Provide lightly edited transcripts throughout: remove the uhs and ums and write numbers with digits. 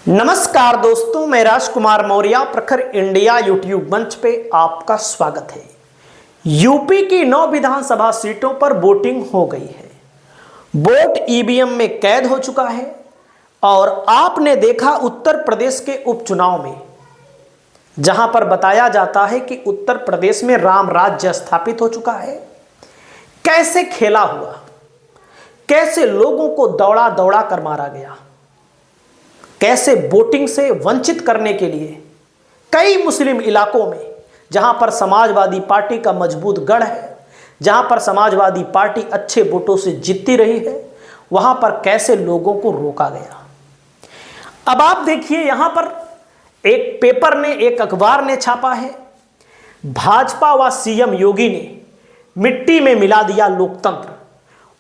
नमस्कार दोस्तों, मैं राजकुमार मौर्य प्रखर इंडिया यूट्यूब मंच पे आपका स्वागत है। यूपी की 9 विधानसभा सीटों पर वोटिंग हो गई है। वोट ईवीएम में कैद हो चुका है और आपने देखा उत्तर प्रदेश के उपचुनाव में, जहां पर बताया जाता है कि उत्तर प्रदेश में राम राज्य स्थापित हो चुका है। कैसे खेला हुआ, कैसे लोगों को दौड़ा दौड़ा कर मारा गया, कैसे वोटिंग से वंचित करने के लिए कई मुस्लिम इलाकों में, जहां पर समाजवादी पार्टी का मजबूत गढ़ है, जहां पर समाजवादी पार्टी अच्छे वोटों से जीतती रही है, वहां पर कैसे लोगों को रोका गया। अब आप देखिए, यहां पर एक पेपर ने, एक अखबार ने छापा है, भाजपा व सीएम योगी ने मिट्टी में मिला दिया लोकतंत्र,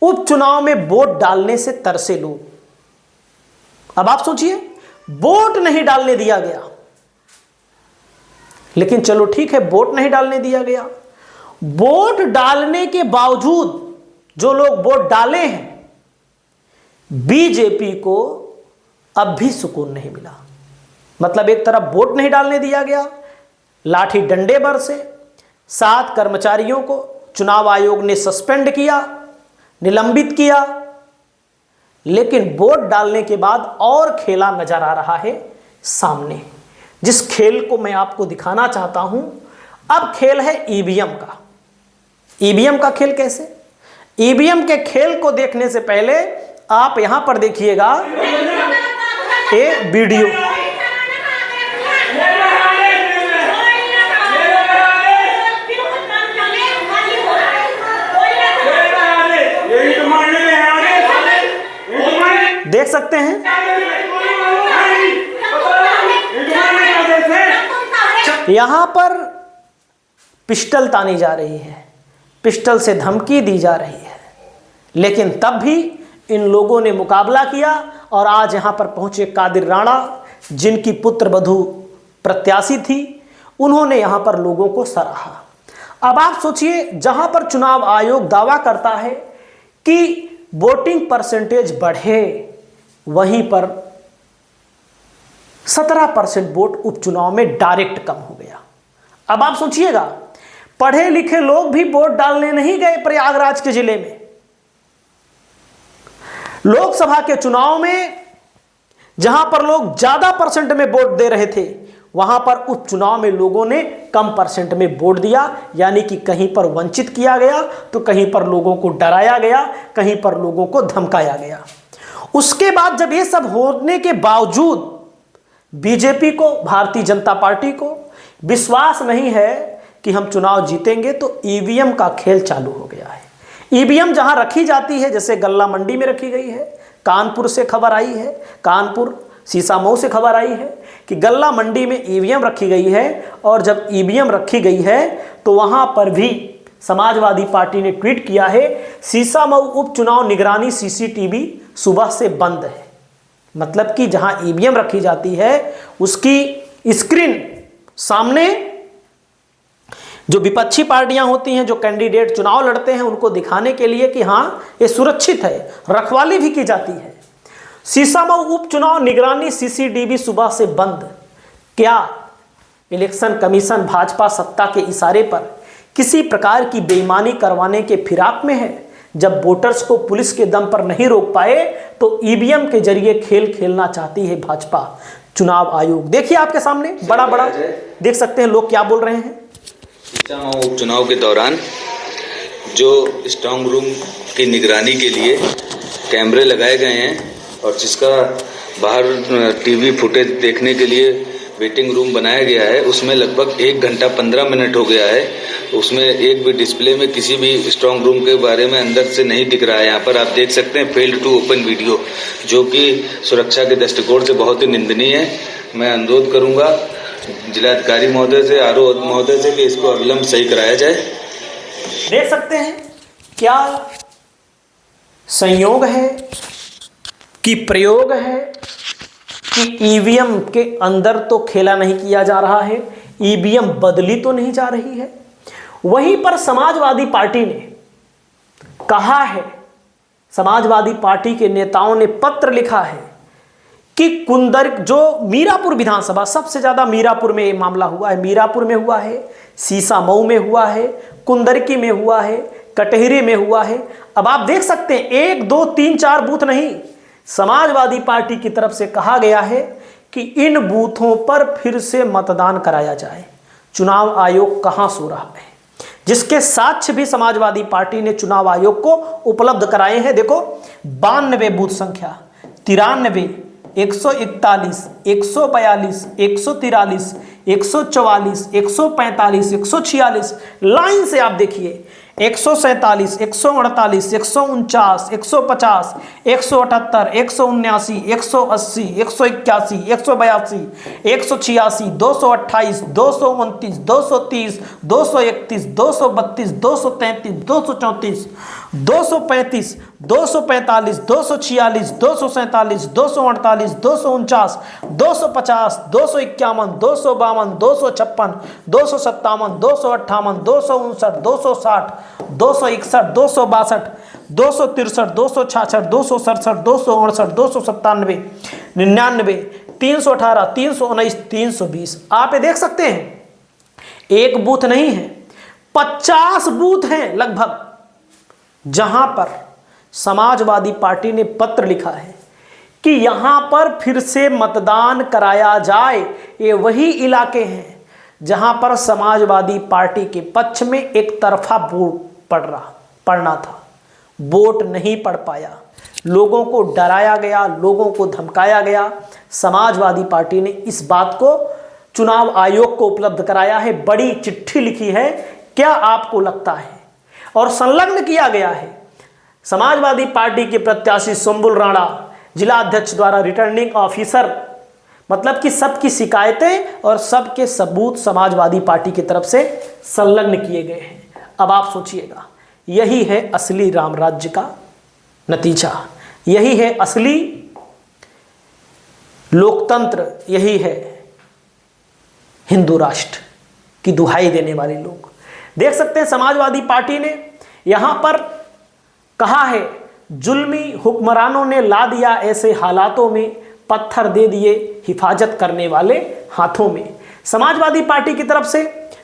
उपचुनाव में वोट डालने से तरसे लोग। अब आप सोचिए, वोट नहीं डालने दिया गया, लेकिन चलो ठीक है, वोट नहीं डालने दिया गया। वोट डालने के बावजूद जो लोग वोट डाले हैं, बीजेपी को अब भी सुकून नहीं मिला। मतलब एक तरफ वोट नहीं डालने दिया गया, लाठी डंडे बरसे, 7 कर्मचारियों को चुनाव आयोग ने सस्पेंड किया, निलंबित किया, लेकिन वोट डालने के बाद और खेला नजर आ रहा है सामने, जिस खेल को मैं आपको दिखाना चाहता हूं। अब खेल है ईवीएम का। ईवीएम का खेल कैसे? ईवीएम के खेल को देखने से पहले आप यहां पर देखिएगा ये वीडियो। देख सकते हैं, यहां पर पिस्टल तानी जा रही है, पिस्टल से धमकी दी जा रही है, लेकिन तब भी इन लोगों ने मुकाबला किया और आज यहां पर पहुंचे कादिर राणा, जिनकी पुत्र वधू प्रत्याशी थी, उन्होंने यहां पर लोगों को सराहा। अब आप सोचिए, जहां पर चुनाव आयोग दावा करता है कि वोटिंग परसेंटेज बढ़े, वहीं पर 17% वोट उपचुनाव में डायरेक्ट कम हो गया। अब आप सोचिएगा, पढ़े लिखे लोग भी वोट डालने नहीं गए प्रयागराज के जिले में। लोकसभा के चुनाव में जहां पर लोग ज्यादा परसेंट में वोट दे रहे थे, वहां पर उपचुनाव में लोगों ने कम परसेंट में वोट दिया, यानी कि कहीं पर वंचित किया गया तो कहीं पर लोगों को डराया गया, कहीं पर लोगों को धमकाया गया। उसके बाद जब ये सब होने के बावजूद बीजेपी को, भारतीय जनता पार्टी को विश्वास नहीं है कि हम चुनाव जीतेंगे, तो ईवीएम का खेल चालू हो गया है। ईवीएम जहां रखी जाती है, जैसे गल्ला मंडी में रखी गई है, कानपुर से खबर आई है, कानपुर सीसामऊ से खबर आई है कि गल्ला मंडी में ईवीएम रखी गई है, और जब ईवीएम रखी गई है तो वहां पर भी समाजवादी पार्टी ने ट्वीट किया है, सीसामऊ उपचुनाव निगरानी सीसीटीवी सुबह से बंद है। मतलब कि जहां ईवीएम रखी जाती है, उसकी स्क्रीन सामने जो विपक्षी पार्टियां होती हैं, जो कैंडिडेट चुनाव लड़ते हैं, उनको दिखाने के लिए कि हां ये सुरक्षित है, रखवाली भी की जाती है। सीसामऊ उपचुनाव निगरानी सीसीटीवी सुबह से बंद। क्या इलेक्शन कमीशन भाजपा सत्ता के इशारे पर किसी प्रकार की बेईमानी करवाने के फिराक में है? जब वोटर्स को पुलिस के दम पर नहीं रोक पाए, तो ईवीएम के जरिए खेल खेलना चाहती है भाजपा चुनाव आयोग। देखिए आपके सामने बड़ा बड़ा देख सकते हैं लोग क्या बोल रहे हैं। उपचुनाव के दौरान जो स्ट्रांग रूम की निगरानी के लिए कैमरे लगाए गए हैं और जिसका बाहर टीवी फुटेज देखने के लिए वेटिंग रूम बनाया गया है, उसमें लगभग 1 घंटा 15 मिनट हो गया है। उसमें एक भी डिस्प्ले में किसी भी स्ट्रांग रूम के बारे में अंदर से नहीं दिख रहा है। यहाँ पर आप देख सकते हैं फेल्ड टू ओपन वीडियो, जो कि सुरक्षा के दृष्टिकोण से बहुत ही निंदनीय है। मैं अनुरोध करूँगा जिलाधिकारी महोदय से, आरओ महोदय से कि इसको अविलंब सही कराया जाए। देख सकते हैं क्या संयोग है कि प्रयोग है कि ईवीएम के अंदर तो खेला नहीं किया जा रहा है, ईवीएम बदली तो नहीं जा रही है। वहीं पर समाजवादी पार्टी ने कहा है, समाजवादी पार्टी के नेताओं ने पत्र लिखा है कि कुंदर जो मीरापुर विधानसभा, सबसे ज्यादा मीरापुर में ये मामला हुआ है, मीरापुर में हुआ है, सीसामऊ में हुआ है, कुंदरकी में हुआ है, कटहरी में हुआ है। अब आप देख सकते हैं 1 2 3 4 बूथ नहीं, समाजवादी पार्टी की तरफ से कहा गया है कि इन बूथों पर फिर से मतदान कराया जाए। चुनाव आयोग कहां सो रहा है, जिसके साक्ष्य भी समाजवादी पार्टी ने चुनाव आयोग को उपलब्ध कराए हैं। देखो 92 बूथ संख्या, 93, 141, 142, 143, 144, 145, 146, लाइन से आप देखिए 147, 148, 149, 150, 178, 179, 180, 181, 182, 186, 228, 229, 230, 231, 232, 233, 234, 235, 245, 246, 247, 248, 249, 250, 251, 252, 256, 257, 258, 259, 260, 261, 262, 263, 266, 267, 268, 297, 99, 318, 319, 320। आप ये देख सकते हैं एक बूथ नहीं है, 50 बूथ हैं लगभग, जहां पर समाजवादी पार्टी ने पत्र लिखा है कि यहां पर फिर से मतदान कराया जाए। ये वही इलाके हैं जहां पर समाजवादी पार्टी के पक्ष में एक तरफा वोट पड़ना था, वोट नहीं पड़ पाया, लोगों को डराया गया, लोगों को धमकाया गया। समाजवादी पार्टी ने इस बात को चुनाव आयोग को उपलब्ध कराया है, बड़ी चिट्ठी लिखी है। क्या आपको लगता है, और संलग्न किया गया है समाजवादी पार्टी के प्रत्याशी सुंबुल राणा जिला अध्यक्ष द्वारा रिटर्निंग ऑफिसर, मतलब कि सबकी शिकायतें और सबके सबूत समाजवादी पार्टी की तरफ से संलग्न किए गए हैं। अब आप सोचिएगा, यही है असली राम राज्य का नतीजा, यही है असली लोकतंत्र, यही है हिंदू राष्ट्र की दुहाई देने वाले लोग। देख सकते हैं समाजवादी पार्टी ने यहां पर कहा है, जुल्मी हुक्मरानों ने ला दिया ऐसे हालातों में, पत्थर दे दिए हिफाजत करने वाले हाथों में। समाजवादी पार्टी की तरफ से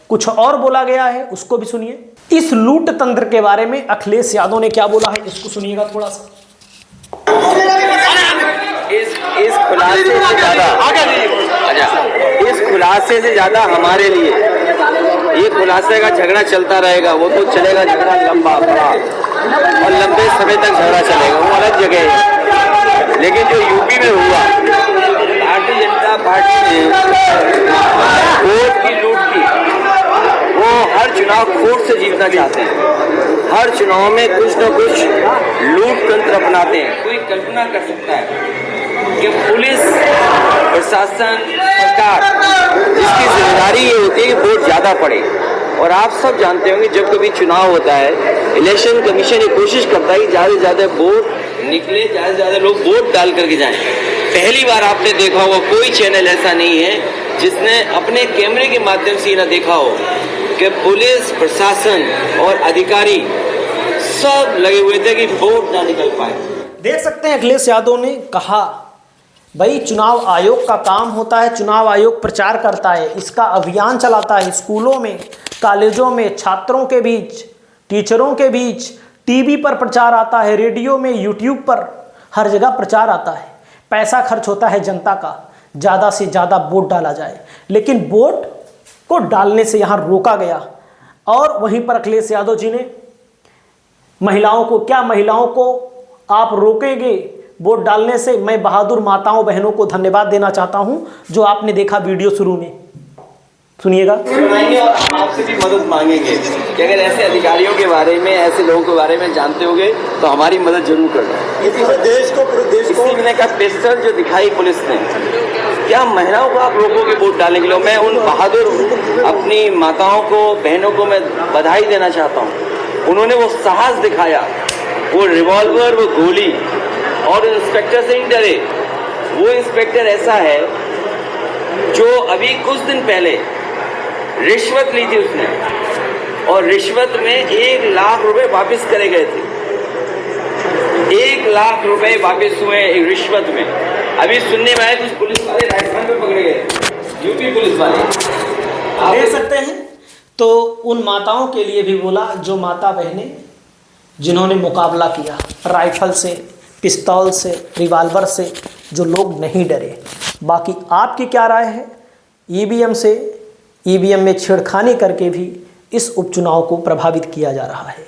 कुछ और बोला गया है, उसको भी सुनिए। इस लूट तंत्र के बारे में अखिलेश यादव ने क्या बोला है, इसको सुनिएगा थोड़ा सा। इस खुलासे से ज्यादा हमारे लिए ये खुलासे का झगड़ा चलता रहेगा, वो तो चलेगा झगड़ा लंबा बड़ा और लंबे समय तक झगड़ा चलेगा, वो अलग जगह है। लेकिन जो यूपी में हुआ, भारतीय जनता पार्टी ने वोट की लूट की, वो हर चुनाव खोट से जीतना चाहते हैं, हर चुनाव में कुछ न कुछ लूट तंत्र अपनाते हैं। कोई कल्पना कर सकता है कि पुलिस प्रशासन सरकार जिसकी जिम्मेदारी ये होती है कि वोट ज्यादा पड़े, और आप सब जानते होंगे जब कभी चुनाव होता है, इलेक्शन कमीशन ये कोशिश करता है कि ज्यादा से ज्यादा वोट निकले, ज्यादा से ज्यादा लोग वोट डाल करके जाएं। पहली बार आपने देखा होगा कोई चैनल ऐसा नहीं है जिसने अपने कैमरे के माध्यम से ना देखा हो कि पुलिस प्रशासन और अधिकारी सब लगे हुए थे कि वोट ना निकल पाए। देख सकते हैं अखिलेश यादव ने कहा, भाई चुनाव आयोग का काम होता है, चुनाव आयोग प्रचार करता है, इसका अभियान चलाता है, स्कूलों में, कॉलेजों में, छात्रों के बीच, टीचरों के बीच, टीवी पर प्रचार आता है, रेडियो में, यूट्यूब पर, हर जगह प्रचार आता है। पैसा खर्च होता है जनता का, ज़्यादा से ज़्यादा वोट डाला जाए, लेकिन वोट को डालने से यहाँ रोका गया। और वहीं पर अखिलेश यादव जी ने महिलाओं को, क्या महिलाओं को आप रोकेंगे वोट डालने से? मैं बहादुर माताओं बहनों को धन्यवाद देना चाहता हूं जो आपने देखा वीडियो शुरू में, सुनिएगा। सुनाएंगे और हम आपसे भी मदद मांगेंगे कि अगर ऐसे अधिकारियों के बारे में, ऐसे लोगों के बारे में जानते होंगे तो हमारी मदद जरूर करना। इसी ने का पिस्टल जो दिखाई पुलिस ने, क्या महिलाओं को आप रोकोगे वोट डालने के लिए? मैं उन बहादुर अपनी माताओं को, बहनों को मैं बधाई देना चाहता हूँ। उन्होंने वो साहस दिखाया, वो रिवॉल्वर, वो गोली, और इंस्पेक्टर से नहीं डरे। वो इंस्पेक्टर ऐसा है जो अभी कुछ दिन पहले रिश्वत ली थी उसने, और रिश्वत में 1 लाख रुपए वापस करे गए थे। 1 लाख रुपए वापस हुए रिश्वत में, अभी सुनने में आया कुछ पुलिस वाले राजस्थान में पकड़े गए, यूपी पुलिस वाले। आप देख सकते हैं। तो उन माताओं के लिए भी बोला, जो माता बहनें जिन्होंने मुकाबला किया राइफल से, पिस्तौल से, रिवाल्वर से, जो लोग नहीं डरे। बाकी आपकी क्या राय है? ईवीएम में छेड़खानी करके भी इस उपचुनाव को प्रभावित किया जा रहा है।